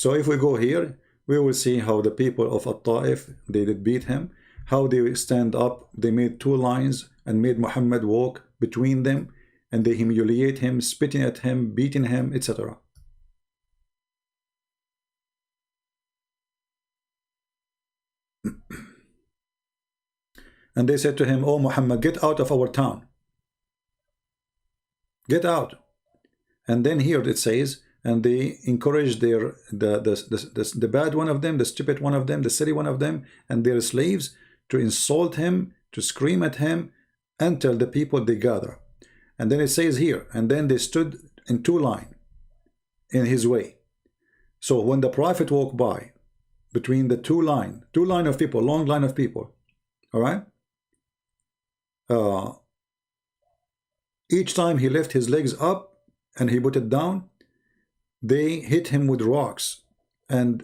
So if we go here, we will see how the people of at-Taif, they did beat him, how they stand up, they made two lines and made Muhammad walk between them, and they humiliate him, spitting at him, beating him, etc. And they said to him, "Oh Muhammad, get out of our town. Get out." And then here it says, and they encourage the bad one of them, the stupid one of them, the silly one of them, and their slaves to insult him, to scream at him, until the people they gather. And then it says here, and then they stood in two lines in his way. So when the Prophet walked by between the two line of people, long line of people, all right, each time he left his legs up and he put it down, they hit him with rocks, and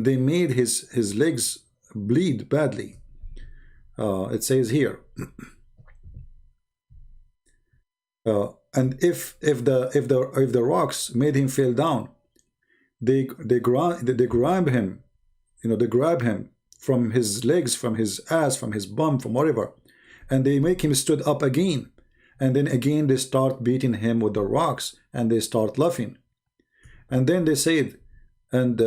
they made his legs bleed badly. It says here, and if the rocks made him fall down, they grab him, they grab him from his legs, from his ass, from his bum, from whatever, and they make him stood up again, and then again they start beating him with the rocks, and they start laughing, and then they said, and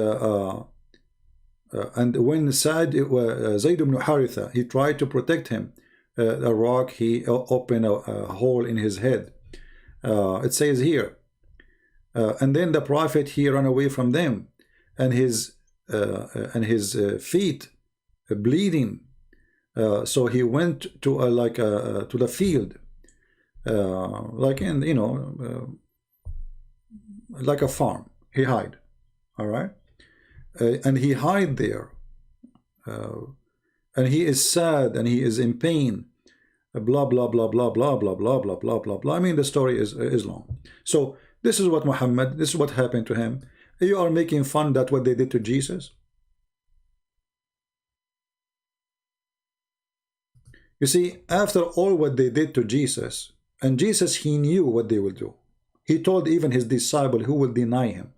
when Zayd ibn Haritha, he tried to protect him, a rock, he opened a hole in his head. It says here, and then the Prophet, he ran away from them, and his feet bleeding, so he went to to the field, like in like a farm. He hide, all right, and he hide there, and he is sad and he is in pain, blah blah blah blah blah blah blah blah blah blah blah. I mean, the story is long. So this is what Muhammad, this is what happened to him. You are making fun that what they did to Jesus. You see, after all what they did to Jesus, and Jesus, he knew what they will do. He told even his disciple who will deny him.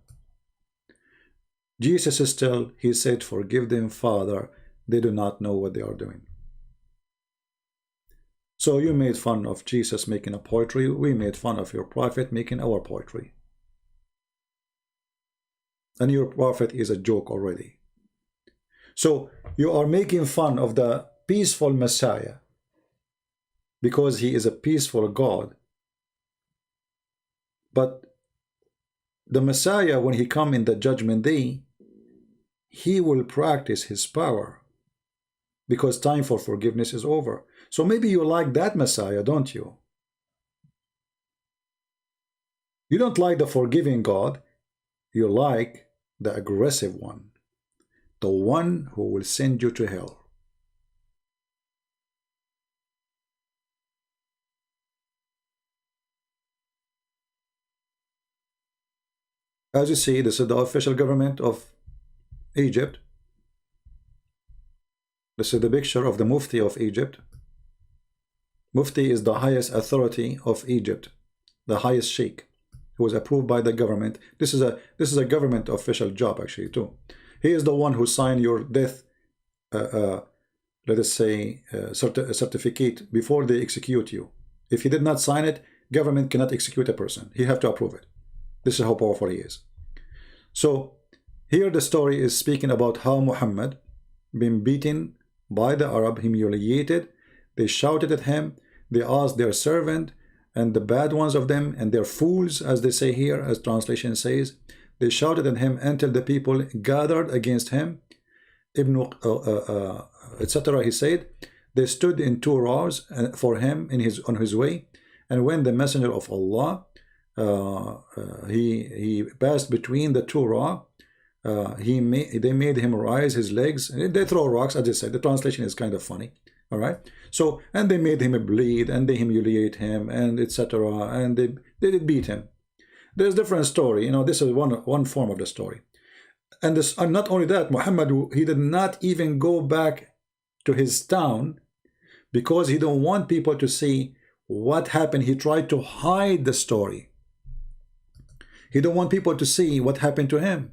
Jesus still, he said, "Forgive them, Father, they do not know what they are doing." So you made fun of Jesus making a poetry. We made fun of your prophet making our poetry. And your prophet is a joke already. So you are making fun of the peaceful Messiah because he is a peaceful God. But the Messiah, when he come in the judgment day, he will practice his power because time for forgiveness is over. So maybe you like that Messiah, don't you? You don't like the forgiving God. You like the aggressive one, the one who will send you to hell. As you see, this is the official government of Egypt. This is the picture of the Mufti of Egypt. Mufti is the highest authority of Egypt, the highest sheikh, who was approved by the government. This is a government official job actually too. He is the one who signed your death, let us say, certificate before they execute you. If he did not sign it, government cannot execute a person. He have to approve it. This is how powerful he is. So here the story is speaking about how Muhammad been beaten by the Arab, humiliated. They shouted at him. They asked their servant and the bad ones of them, and their fools, as they say here, as translation says. They shouted at him until the people gathered against him. Etc. He said, they stood in two rows for him on his way. And when the messenger of Allah, he passed between the two rows, they made him rise his legs. They throw rocks, as I said. The translation is kind of funny. All right. So, and they made him bleed, and they humiliate him, and etc. And they did beat him. There's a different story. This is one form of the story. And not only that, Muhammad, he did not even go back to his town because he don't want people to see what happened. He tried to hide the story. He don't want people to see what happened to him.